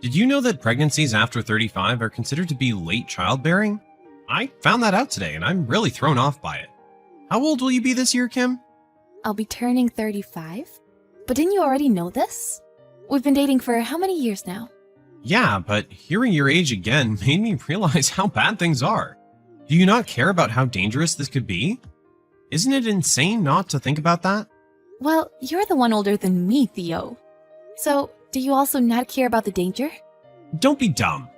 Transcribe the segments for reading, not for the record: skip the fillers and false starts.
Did you know that pregnancies after 35 are considered to be late childbearing? I found that out today and I'm really thrown off by it. How old will you be this year, Kim? I'll be turning 35. But didn't you already know this? We've been dating for how many years now? Yeah, but hearing your age again made me realize how bad things are. Do you not care about how dangerous this could be? Isn't it insane not to think about that? Well, you're the one older than me, Theo. So, do you also not care about the danger? Don't be dumb.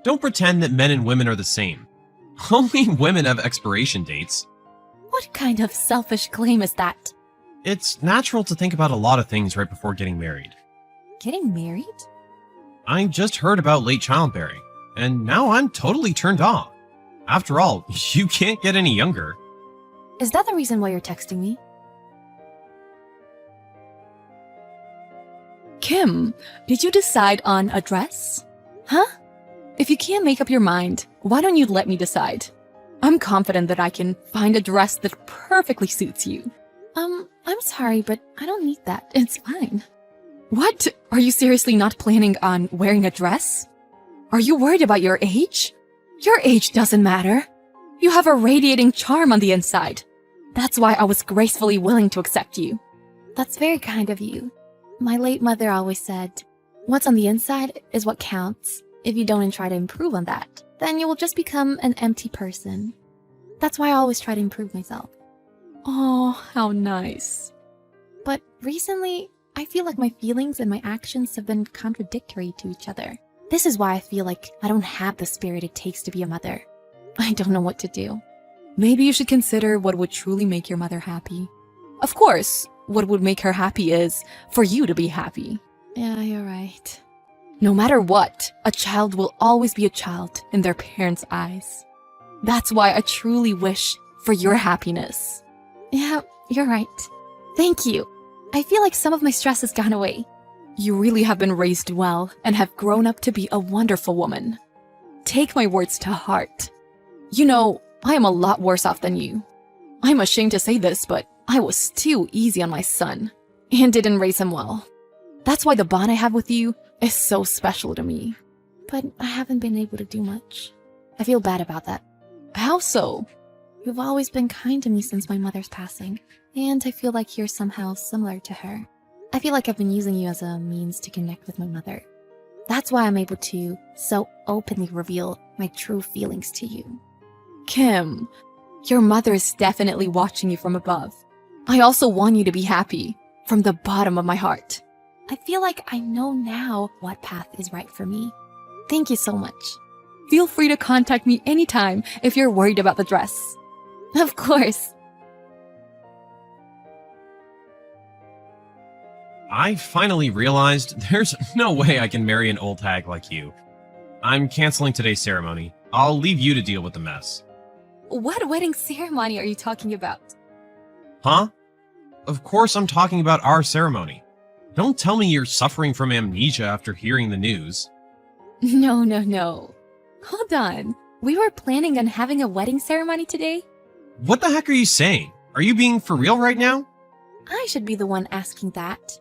Don't pretend that men and women are the same. Only women have expiration dates. What kind of selfish claim is that? It's natural to think about a lot of things right before getting married. Getting married? I just heard about late childbearing, and now I'm totally turned off. After all, you can't get any younger. Is that the reason why you're texting me? Kim, did you decide on a dress? Huh? If you can't make up your mind, why don't you let me decide? I'm confident that I can find a dress that perfectly suits you. I'm sorry, but I don't need that. It's fine. What? Are you seriously not planning on wearing a dress? Are you worried about your age? Your age doesn't matter. You have a radiating charm on the inside. That's why I was gracefully willing to accept you. That's very kind of you. My late mother always said, what's on the inside is what counts. If you don't try to improve on that, then you will just become an empty person. That's why I always try to improve myself. Oh, how nice. But recently, I feel like my feelings and my actions have been contradictory to each other. This is why I feel like I don't have the spirit it takes to be a mother. I don't know what to do. Maybe you should consider what would truly make your mother happy. Of course, what would make her happy is for you to be happy. Yeah, you're right. No matter what, a child will always be a child in their parents' eyes. That's why I truly wish for your happiness. Yeah, you're right. Thank you. I feel like some of my stress has gone away. You really have been raised well and have grown up to be a wonderful woman. Take my words to heart. You know, I am a lot worse off than you. I'm ashamed to say this, but I was too easy on my son and didn't raise him well. That's why the bond I have with you is so special to me. But I haven't been able to do much. I feel bad about that. How so? You've always been kind to me since my mother's passing, and I feel like you're somehow similar to her. I feel like I've been using you as a means to connect with my mother. That's why I'm able to so openly reveal my true feelings to you. Kim, your mother is definitely watching you from above. I also want you to be happy from the bottom of my heart. I feel like I know now what path is right for me. Thank you so much. Feel free to contact me anytime if you're worried about the dress. Of course. I finally realized there's no way I can marry an old hag like you. I'm canceling today's ceremony. I'll leave you to deal with the mess. What wedding ceremony are you talking about? Huh? Of course I'm talking about our ceremony. Don't tell me you're suffering from amnesia after hearing the news. No. Hold on. We were planning on having a wedding ceremony today? What the heck are you saying? Are you being for real right now? I should be the one asking that.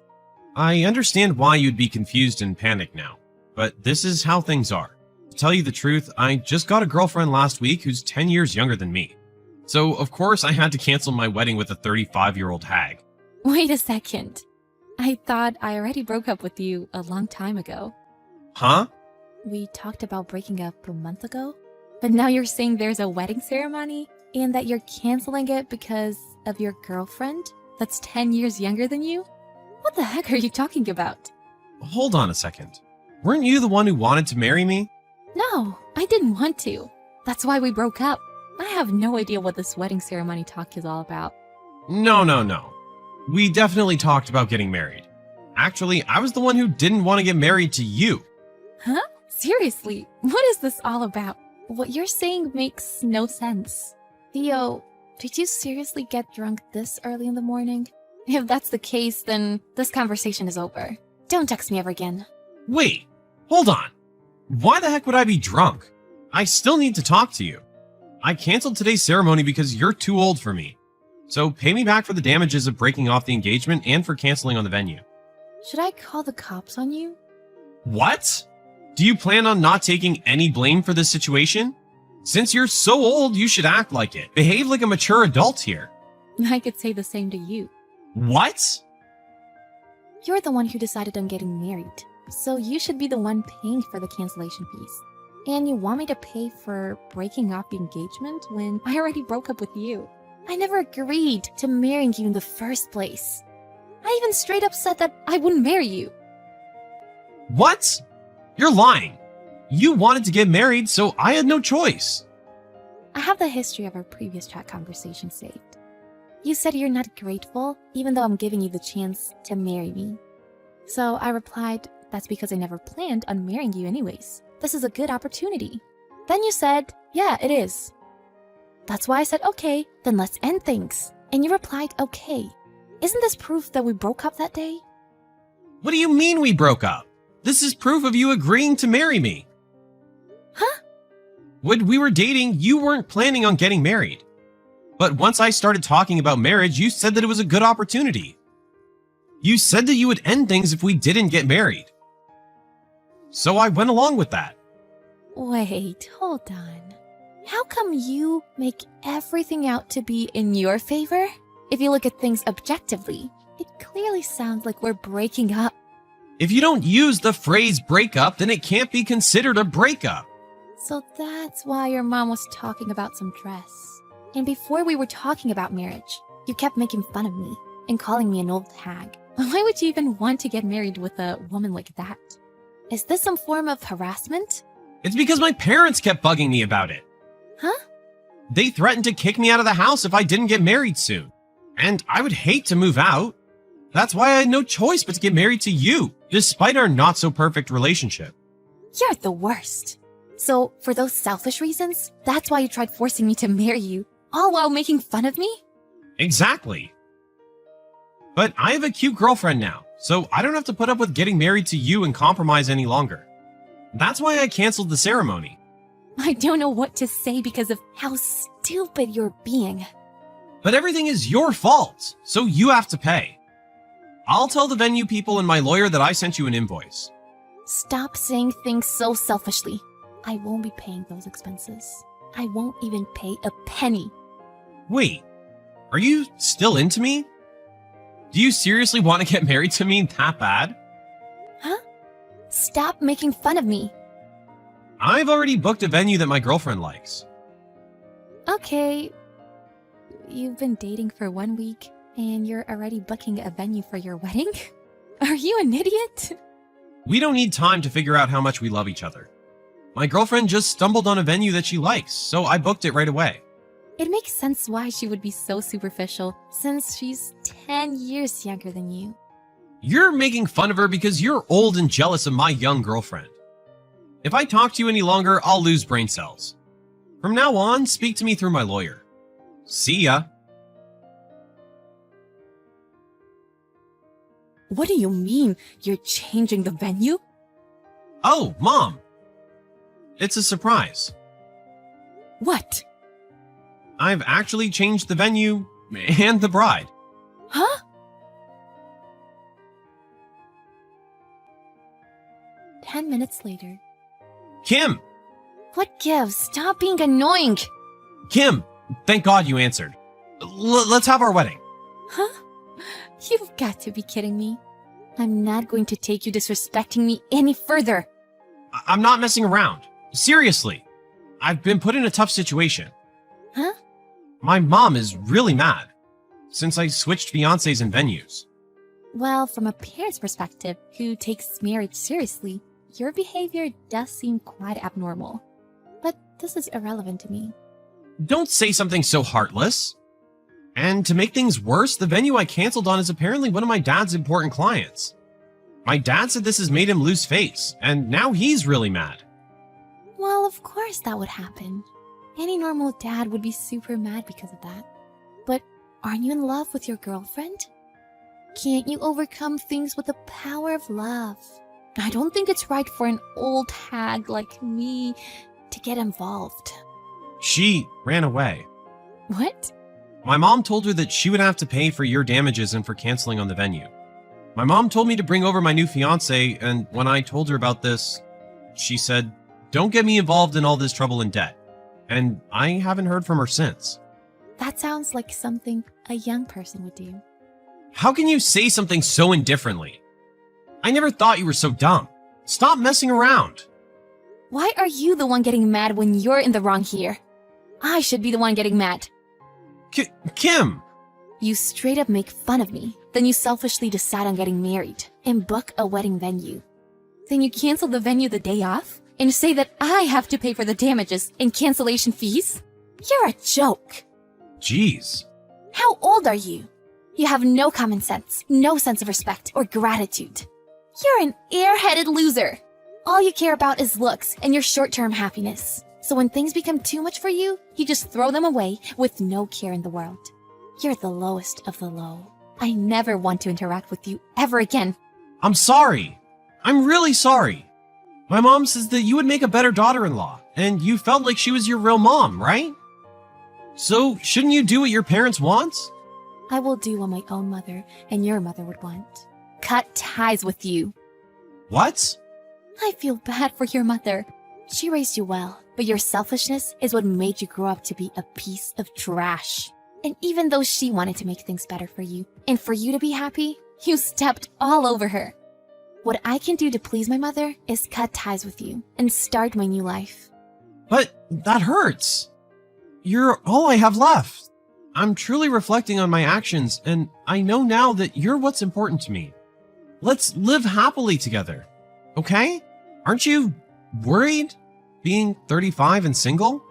I understand why you'd be confused and panicked now, but this is how things are. To tell you the truth, I just got a girlfriend last week who's 10 years younger than me. So, of course, I had to cancel my wedding with a 35-year-old hag. Wait a second. I thought I already broke up with you a long time ago. Huh? We talked about breaking up a month ago, but now you're saying there's a wedding ceremony and that you're canceling it because of your girlfriend that's 10 years younger than you? What the heck are you talking about? Hold on a second. Weren't you the one who wanted to marry me? No, I didn't want to. That's why we broke up. I have no idea what this wedding ceremony talk is all about. No. We definitely talked about getting married. Actually, I was the one who didn't want to get married to you. Huh? Seriously, what is this all about? What you're saying makes no sense. Theo, did you seriously get drunk this early in the morning? If that's the case, then this conversation is over. Don't text me ever again. Wait, hold on. Why the heck would I be drunk? I still need to talk to you. I canceled today's ceremony because you're too old for me. So pay me back for the damages of breaking off the engagement and for canceling on the venue. Should I call the cops on you? What? Do you plan on not taking any blame for this situation? Since you're so old, you should act like it. Behave like a mature adult here. I could say the same to you. What? You're the one who decided on getting married, so you should be the one paying for the cancellation fees. And you want me to pay for breaking off the engagement when I already broke up with you? I never agreed to marrying you in the first place. I even straight up said that I wouldn't marry you. What? You're lying. You wanted to get married, so I had no choice. I have the history of our previous chat conversation saved. You said you're not grateful, even though I'm giving you the chance to marry me. So I replied, that's because I never planned on marrying you anyways. This is a good opportunity. Then you said, yeah, it is. That's why I said, okay, then let's end things. And you replied, okay. Isn't this proof that we broke up that day? What do you mean we broke up? This is proof of you agreeing to marry me. Huh? When we were dating, you weren't planning on getting married. But once I started talking about marriage, you said that it was a good opportunity. You said that you would end things if we didn't get married. So I went along with that. Wait, hold on. How come you make everything out to be in your favor? If you look at things objectively, it clearly sounds like we're breaking up. If you don't use the phrase breakup, then it can't be considered a breakup. So that's why your mom was talking about some dress. And before we were talking about marriage, you kept making fun of me and calling me an old hag. Why would you even want to get married with a woman like that? Is this some form of harassment? It's because my parents kept bugging me about it. Huh? They threatened to kick me out of the house if I didn't get married soon. And I would hate to move out. That's why I had no choice but to get married to you, despite our not-so-perfect relationship. You're the worst. So, for those selfish reasons, that's why you tried forcing me to marry you, all while making fun of me? Exactly. But I have a cute girlfriend now, so I don't have to put up with getting married to you and compromise any longer. That's why I canceled the ceremony. I don't know what to say because of how stupid you're being. But everything is your fault, so you have to pay. I'll tell the venue people and my lawyer that I sent you an invoice. Stop saying things so selfishly. I won't be paying those expenses. I won't even pay a penny. Wait, are you still into me? Do you seriously want to get married to me that bad? Huh? Stop making fun of me. I've already booked a venue that my girlfriend likes. Okay. You've been dating for 1 week, and you're already booking a venue for your wedding? Are you an idiot? We don't need time to figure out how much we love each other. My girlfriend just stumbled on a venue that she likes, so I booked it right away. It makes sense why she would be so superficial, since she's 10 years younger than you. You're making fun of her because you're old and jealous of my young girlfriend. If I talk to you any longer, I'll lose brain cells. From now on, speak to me through my lawyer. See ya. What do you mean you're changing the venue? Oh, Mom! It's a surprise. What? I've actually changed the venue and the bride. Huh? Ten minutes later. Kim! What gives? Stop being annoying! Kim! Thank God you answered. Let's have our wedding. Huh? You've got to be kidding me. I'm not going to take you disrespecting me any further. I'm not messing around. Seriously. I've been put in a tough situation. Huh? My mom is really mad since I switched fiancés and venues. Well, from a parent's perspective who takes marriage seriously, your behavior does seem quite abnormal. But this is irrelevant to me. Don't say something so heartless. And to make things worse, the venue I canceled on is apparently one of my dad's important clients. My dad said this has made him lose face, and now he's really mad. Well, of course that would happen. Any normal dad would be super mad because of that. But aren't you in love with your girlfriend? Can't you overcome things with the power of love? I don't think it's right for an old hag like me to get involved. She ran away. What? My mom told her that she would have to pay for your damages and for canceling on the venue. My mom told me to bring over my new fiancé, and when I told her about this, She said, "Don't get me involved in all this trouble and debt." And I haven't heard from her since. That sounds like something a young person would do. How can you say something so indifferently? I never thought you were so dumb. Stop messing around. Why are you the one getting mad when you're in the wrong here? I should be the one getting mad. Kim! You straight up make fun of me. Then you selfishly decide on getting married and book a wedding venue. Then you cancel the venue the day off and say that I have to pay for the damages and cancellation fees? You're a joke. Jeez. How old are you? You have no common sense, no sense of respect or gratitude. You're an airheaded loser. All you care about is looks and your short-term happiness. So when things become too much for you, you just throw them away with no care in the world. You're the lowest of the low. I never want to interact with you ever again. I'm sorry. I'm really sorry. My mom says that you would make a better daughter-in-law, and you felt like she was your real mom, right? So shouldn't you do what your parents want? I will do what my own mother and your mother would want. Cut ties with you. What? I feel bad for your mother. She raised you well, but your selfishness is what made you grow up to be a piece of trash. And even though she wanted to make things better for you, and for you to be happy, you stepped all over her. What I can do to please my mother is cut ties with you and start my new life. But that hurts. You're all I have left. I'm truly reflecting on my actions, and I know now that you're what's important to me. Let's live happily together, okay? Aren't you worried being 35 and single?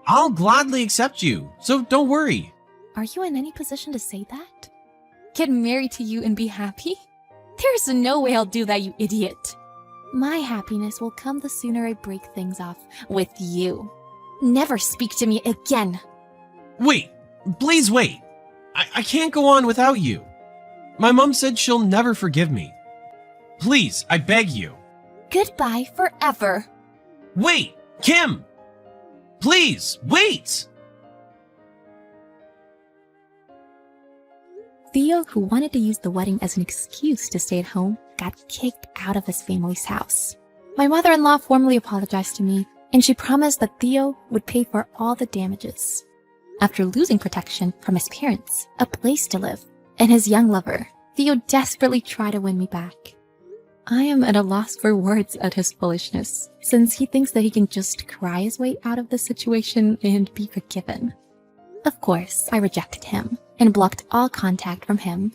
I'll gladly accept you, so don't worry. Are you in any position to say that? Get married to you and be happy? There's no way I'll do that, you idiot. My happiness will come the sooner I break things off with you. Never speak to me again. Wait, please wait. I can't go on without you. My mom said she'll never forgive me. Please, I beg you. Goodbye forever. Wait, Kim! Please, wait! Theo, who wanted to use the wedding as an excuse to stay at home, got kicked out of his family's house. My mother-in-law formally apologized to me, and she promised that Theo would pay for all the damages. After losing protection from his parents, a place to live, and his young lover, Theo desperately tried to win me back. I am at a loss for words at his foolishness, since he thinks that he can just cry his way out of the situation and be forgiven. Of course, I rejected him and blocked all contact from him.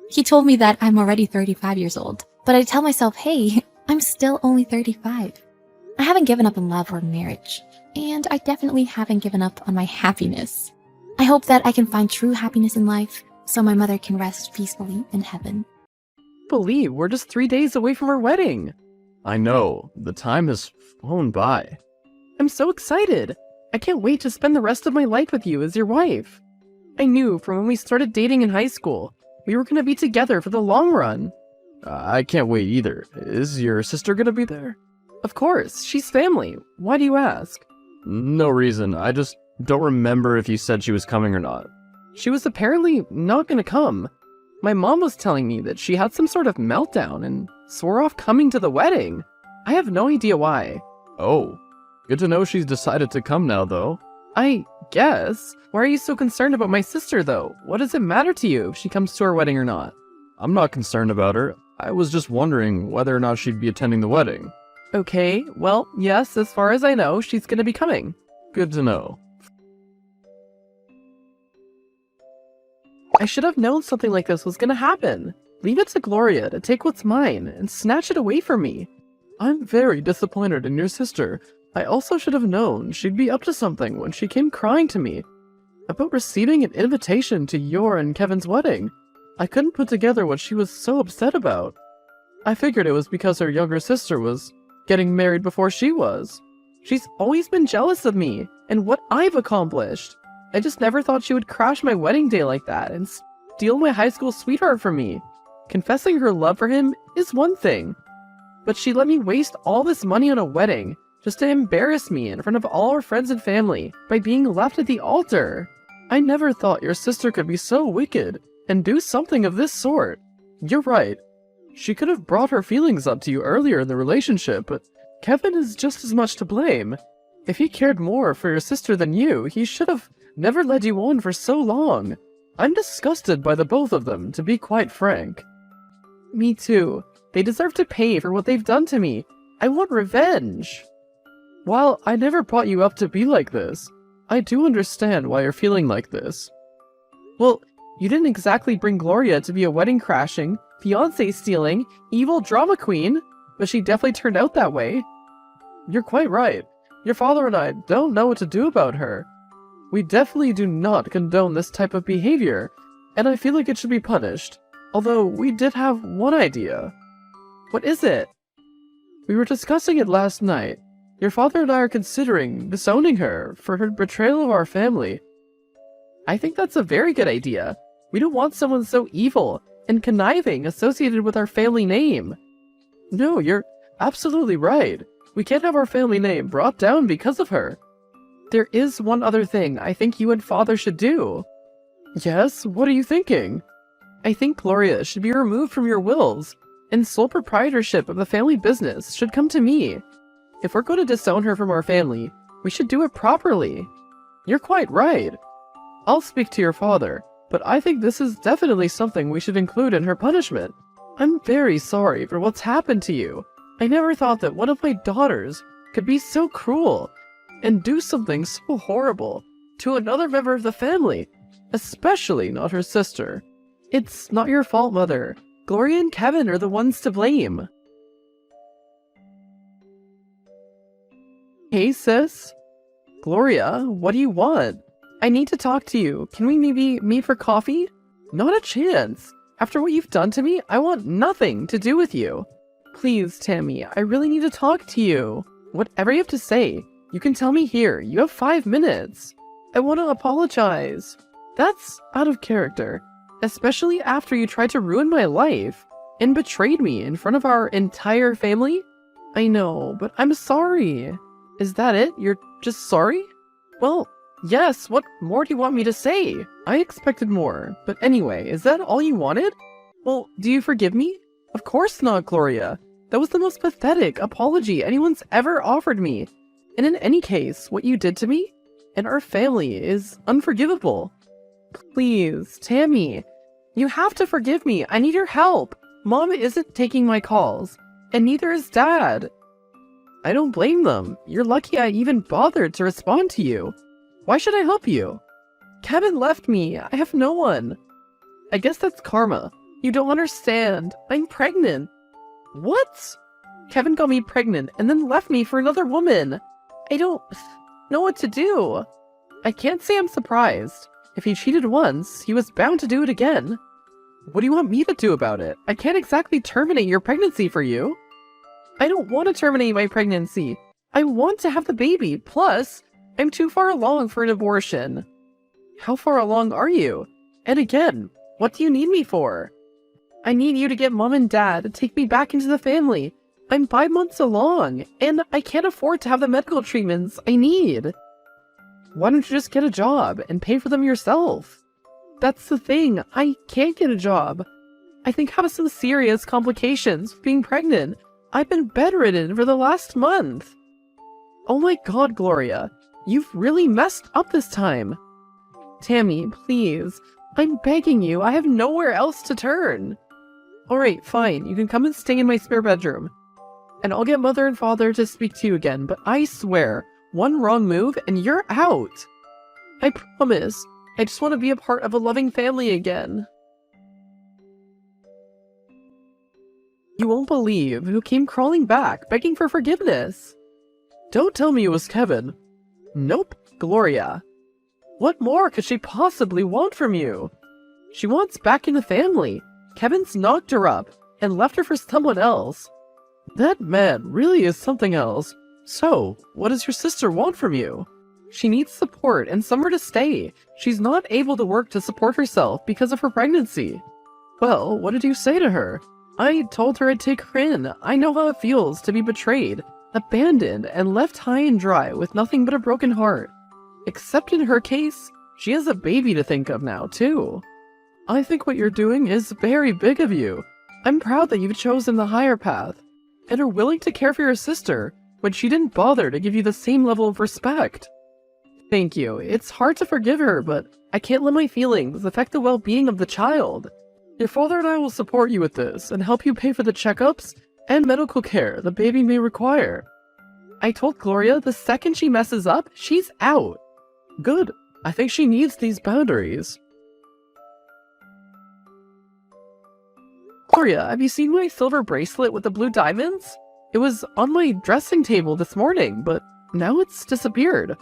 He told me that I'm already 35 years old, but I tell myself, hey, I'm still only 35. I haven't given up on love or marriage, and I definitely haven't given up on my happiness. I hope that I can find true happiness in life so my mother can rest peacefully in heaven. Believe we're just 3 days away from our wedding. I know, the time has flown by. I'm so excited. I can't wait to spend the rest of my life with you as your wife. I knew from when we started dating in high school, we were going to be together for the long run. I can't wait either. Is your sister gonna be there? Of course, she's family. Why do you ask? No reason, I just don't remember if you said she was coming or not. She was apparently not going to come. My mom was telling me that she had some sort of meltdown and swore off coming to the wedding. I have no idea why. Oh, good to know she's decided to come now, though. I guess. Why are you so concerned about my sister, though? What does it matter to you if she comes to our wedding or not? I'm not concerned about her. I was just wondering whether or not she'd be attending the wedding. Okay, well, yes, as far as I know, she's gonna be coming. Good to know. I should have known something like this was gonna happen. Leave it to Gloria to take what's mine and snatch it away from me. I'm very disappointed in your sister. I also should have known she'd be up to something when she came crying to me about receiving an invitation to your and Kevin's wedding. I couldn't put together what she was so upset about. I figured it was because her younger sister was getting married before she was. She's always been jealous of me and what I've accomplished. I just never thought she would crash my wedding day like that and steal my high school sweetheart from me. Confessing her love for him is one thing, but she let me waste all this money on a wedding just to embarrass me in front of all her friends and family by being left at the altar. I never thought your sister could be so wicked and do something of this sort. You're right. She could have brought her feelings up to you earlier in the relationship, but Kevin is just as much to blame. If he cared more for your sister than you, he should have never led you on for so long. I'm disgusted by the both of them, to be quite frank. Me too. They deserve to pay for what they've done to me. I want revenge. While I never brought you up to be like this, I do understand why you're feeling like this. Well, you didn't exactly bring Gloria to be a wedding crashing, fiancé stealing, evil drama queen, but she definitely turned out that way. You're quite right. Your father and I don't know what to do about her. We definitely do not condone this type of behavior, and I feel like it should be punished. Although, we did have one idea. What is it? We were discussing it last night. Your father and I are considering disowning her for her betrayal of our family. I think that's a very good idea. We don't want someone so evil and conniving associated with our family name. No, you're absolutely right. We can't have our family name brought down because of her. There is one other thing I think you and father should do. Yes, what are you thinking? I think Gloria should be removed from your wills, and sole proprietorship of the family business should come to me. If we're going to disown her from our family, we should do it properly. You're quite right. I'll speak to your father, but I think this is definitely something we should include in her punishment. I'm very sorry for what's happened to you. I never thought that one of my daughters could be so cruel and do something so horrible to another member of the family, especially not her sister. It's not your fault, Mother. Gloria and Kevin are the ones to blame. Hey, sis. Gloria, what do you want? I need to talk to you. Can we maybe meet for coffee? Not a chance. After what you've done to me, I want nothing to do with you. Please, Tammy, I really need to talk to you. Whatever you have to say, you can tell me here. You have 5 minutes. I want to apologize. That's out of character, especially after you tried to ruin my life and betrayed me in front of our entire family. I know, but I'm sorry. Is that it? You're just sorry? Well, yes, what more do you want me to say? I expected more, but anyway, is that all you wanted? Well, do you forgive me? Of course not, Gloria. That was the most pathetic apology anyone's ever offered me. And in any case, what you did to me and our family is unforgivable. Please, Tammy, you have to forgive me. I need your help. Mom isn't taking my calls, and neither is Dad. I don't blame them. You're lucky I even bothered to respond to you. Why should I help you? Kevin left me. I have no one. I guess that's karma. You don't understand. I'm pregnant. What? Kevin got me pregnant and then left me for another woman. I don't know what to do. I can't say I'm surprised. If he cheated once, he was bound to do it again. What do you want me to do about it? I can't exactly terminate your pregnancy for you. I don't want to terminate my pregnancy. I want to have the baby. Plus, I'm too far along for an abortion. How far along are you? And again, what do you need me for? I need you to get Mom and Dad to take me back into the family. I'm 5 months along, and I can't afford to have the medical treatments I need. Why don't you just get a job and pay for them yourself? That's the thing, I can't get a job. I think I have some serious complications with being pregnant. I've been bedridden for the last month. Oh my god, Gloria, you've really messed up this time. Tammy, please, I'm begging you, I have nowhere else to turn. Alright, fine, you can come and stay in my spare bedroom. And I'll get Mother and Father to speak to you again, but I swear, one wrong move and you're out. I promise. I just want to be a part of a loving family again. You won't believe who came crawling back, begging for forgiveness. Don't tell me it was Kevin. Nope, Gloria. What more could she possibly want from you? She wants back in the family. Kevin's knocked her up and left her for someone else. That man really is something else. So, what does your sister want from you? She needs support and somewhere to stay. She's not able to work to support herself because of her pregnancy. Well, what did you say to her? I told her I'd take her in. I know how it feels to be betrayed, abandoned, and left high and dry with nothing but a broken heart. Except in her case, she has a baby to think of now, too. I think what you're doing is very big of you. I'm proud that you've chosen the higher path and are willing to care for your sister, when she didn't bother to give you the same level of respect. Thank you. It's hard to forgive her, but I can't let my feelings affect the well-being of the child. Your father and I will support you with this and help you pay for the checkups and medical care the baby may require. I told Gloria the second she messes up, she's out. Good. I think she needs these boundaries. Gloria, have you seen my silver bracelet with the blue diamonds? It was on my dressing table this morning, but now it's disappeared.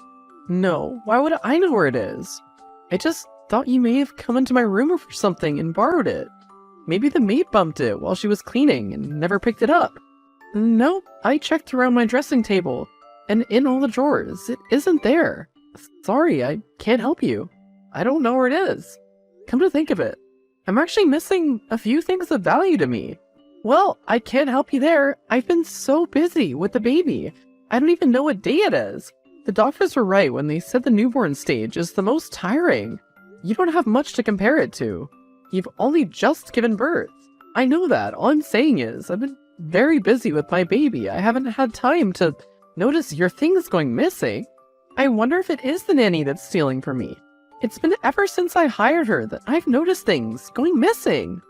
No, why would I know where it is? I just thought you may have come into my room or something and borrowed it. Maybe the maid bumped it while she was cleaning and never picked it up. No, I checked around my dressing table, and in all the drawers, it isn't there. Sorry, I can't help you. I don't know where it is. Come to think of it, I'm actually missing a few things of value to me. Well, I can't help you there. I've been so busy with the baby. I don't even know what day it is. The doctors were right when they said the newborn stage is the most tiring. You don't have much to compare it to. You've only just given birth. I know that. All I'm saying is, I've been very busy with my baby. I haven't had time to notice your things going missing. I wonder if it is the nanny that's stealing from me. It's been ever since I hired her that I've noticed things going missing.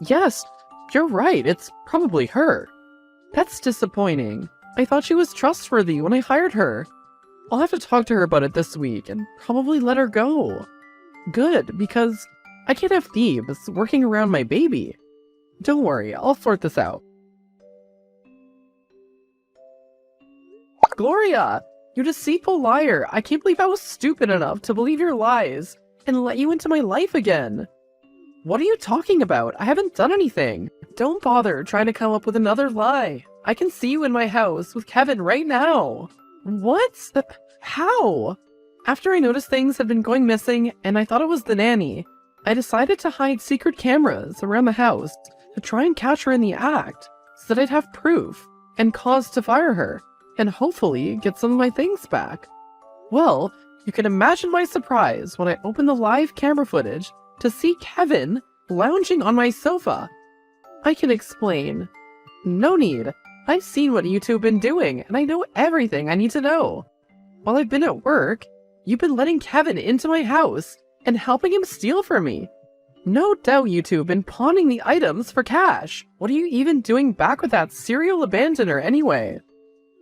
Yes, you're right. It's probably her. That's disappointing. I thought she was trustworthy when I hired her. I'll have to talk to her about it this week and probably let her go. Good, because I can't have thieves working around my baby. Don't worry, I'll sort this out. Gloria! You deceitful liar! I can't believe I was stupid enough to believe your lies and let you into my life again. What are you talking about? I haven't done anything. Don't bother trying to come up with another lie. I can see you in my house with Kevin right now. What? How? After I noticed things had been going missing and I thought it was the nanny, I decided to hide secret cameras around the house to try and catch her in the act so that I'd have proof and cause to fire her and hopefully get some of my things back. Well, you can imagine my surprise when I opened the live camera footage to see Kevin lounging on my sofa. I can explain. No need. I've seen what you two have been doing, and I know everything I need to know. While I've been at work, you've been letting Kevin into my house and helping him steal from me. No doubt you two have been pawning the items for cash. What are you even doing back with that serial abandoner anyway?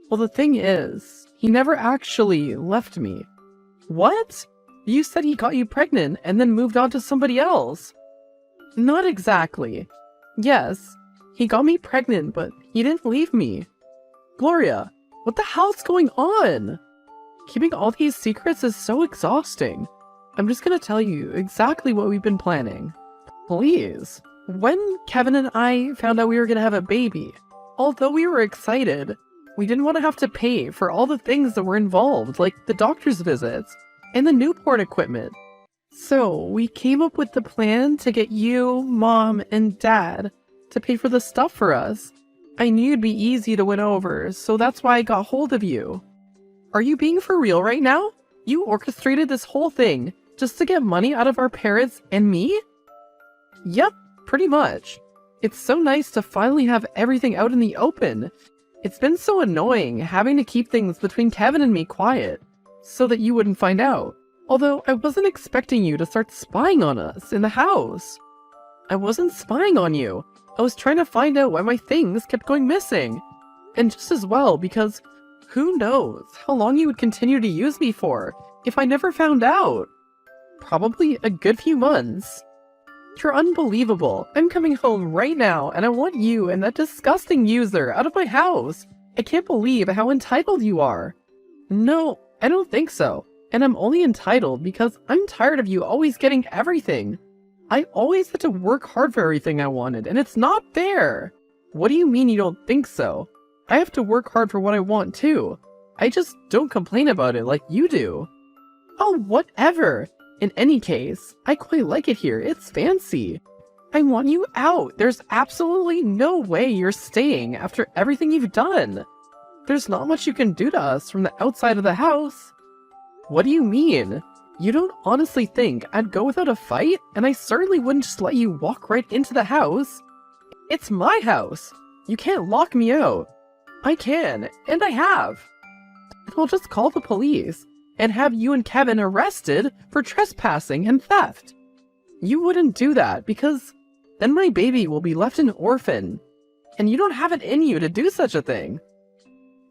Well, the thing is, he never actually left me. What? You said he got you pregnant and then moved on to somebody else. Not exactly. Yes, he got me pregnant, but he didn't leave me. Gloria, what the hell's going on? Keeping all these secrets is so exhausting. I'm just gonna tell you exactly what we've been planning. Please. When Kevin and I found out we were gonna have a baby, although we were excited, we didn't want to have to pay for all the things that were involved, like the doctor's visits and the newborn equipment. So we came up with the plan to get you, Mom, and Dad to pay for the stuff for us. I knew it'd be easy to win over, so that's why I got hold of you. Are you being for real right now? You orchestrated this whole thing just to get money out of our parents and me? Yep, pretty much. It's so nice to finally have everything out in the open. It's been so annoying having to keep things between Kevin and me quiet, so that you wouldn't find out. Although I wasn't expecting you to start spying on us in the house. I wasn't spying on you. I was trying to find out why my things kept going missing. And just as well, because who knows how long you would continue to use me for if I never found out. Probably a good few months. You're unbelievable. I'm coming home right now and I want you and that disgusting user out of my house. I can't believe how entitled you are. No, I don't think so. And I'm only entitled because I'm tired of you always getting everything. I always had to work hard for everything I wanted, and it's not fair. What do you mean you don't think so? I have to work hard for what I want too. I just don't complain about it like you do. Oh, whatever. In any case, I quite like it here. It's fancy. I want you out. There's absolutely no way you're staying after everything you've done. There's not much you can do to us from the outside of the house. What do you mean? You don't honestly think I'd go without a fight? And I certainly wouldn't just let you walk right into the house. It's my house. You can't lock me out. I can, and I have. And we'll just call the police and have you and Kevin arrested for trespassing and theft. You wouldn't do that because then my baby will be left an orphan, and you don't have it in you to do such a thing.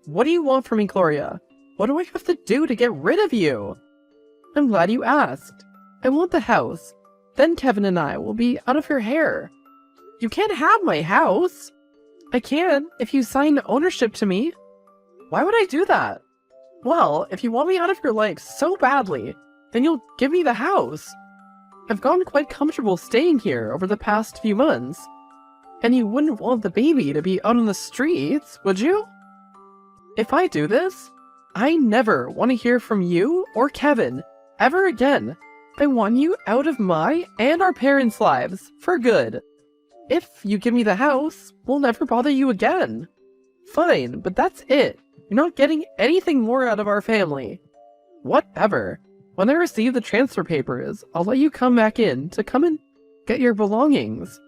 What do you want from me, Gloria? What do I have to do to get rid of you? I'm glad you asked. I want the house. Then Kevin and I will be out of your hair. You can't have my house. I can if you sign ownership to me. Why would I do that? Well, if you want me out of your life so badly, then you'll give me the house. I've gotten quite comfortable staying here over the past few months. And you wouldn't want the baby to be out on the streets, would you? If I do this, I never want to hear from you or Kevin ever again. I want you out of my and our parents' lives for good. If you give me the house, we'll never bother you again. Fine, but that's it. You're not getting anything more out of our family. Whatever. When I receive the transfer papers, I'll let you come back in to come and get your belongings.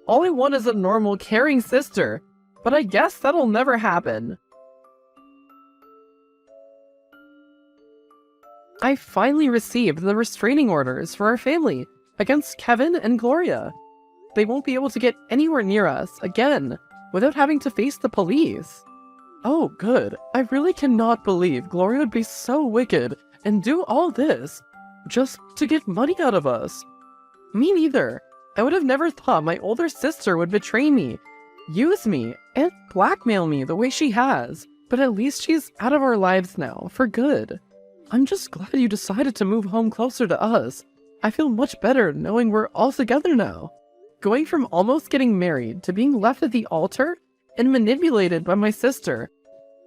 All I want is a normal, caring sister, but I guess that'll never happen. I finally received the restraining orders for our family against Kevin and Gloria. They won't be able to get anywhere near us again without having to face the police. Oh, good. I really cannot believe Gloria would be so wicked and do all this just to get money out of us. Me neither. I would have never thought my older sister would betray me, use me, and blackmail me the way she has. But at least she's out of our lives now, for good. I'm just glad you decided to move home closer to us. I feel much better knowing we're all together now. Going from almost getting married to being left at the altar and manipulated by my sister.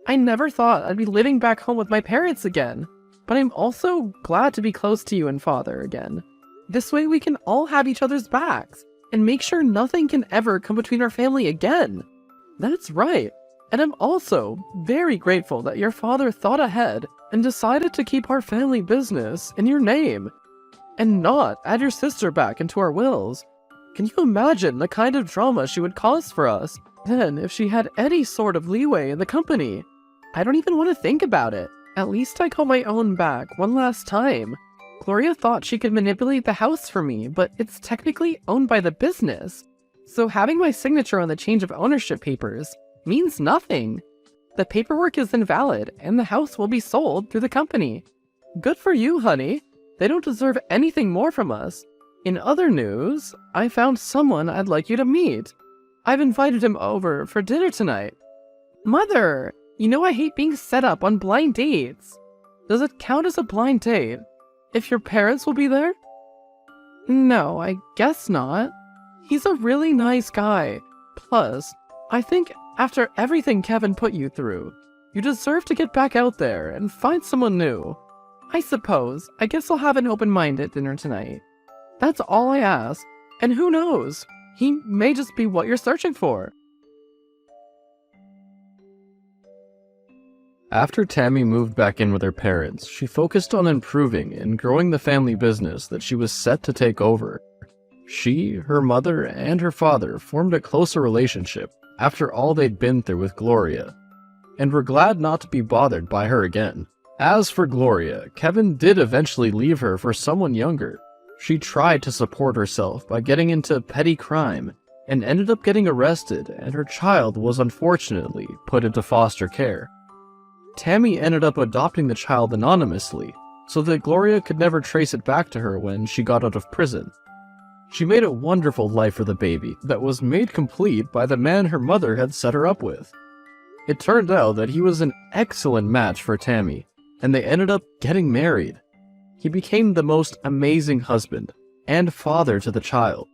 I never thought I'd be living back home with my parents again, but I'm also glad to be close to you and Father again. This way we can all have each other's backs and make sure nothing can ever come between our family again. That's right. And I'm also very grateful that your father thought ahead and decided to keep our family business in your name and not add your sister back into our wills. Can you imagine the kind of drama she would cause for us then if she had any sort of leeway in the company? I don't even want to think about it. At least I call my own back one last time. Gloria thought she could manipulate the house for me, but it's technically owned by the business. So having my signature on the change of ownership papers means nothing. The paperwork is invalid and the house will be sold through the company. Good for you, honey. They don't deserve anything more from us. In other news, I found someone I'd like you to meet. I've invited him over for dinner tonight. Mother, you know I hate being set up on blind dates. Does it count as a blind date if your parents will be there? No, I guess not. He's a really nice guy. Plus, I think after everything Kevin put you through, you deserve to get back out there and find someone new. I suppose. I guess I'll have an open mind at dinner tonight. That's all I ask. And who knows? He may just be what you're searching for. After Tammy moved back in with her parents, she focused on improving and growing the family business that she was set to take over. She, her mother, and her father formed a closer relationship after all they'd been through with Gloria, and were glad not to be bothered by her again. As for Gloria, Kevin did eventually leave her for someone younger. She tried to support herself by getting into petty crime, and ended up getting arrested, and her child was unfortunately put into foster care. Tammy ended up adopting the child anonymously, so that Gloria could never trace it back to her when she got out of prison. She made a wonderful life for the baby that was made complete by the man her mother had set her up with. It turned out that he was an excellent match for Tammy, and they ended up getting married. He became the most amazing husband and father to the child.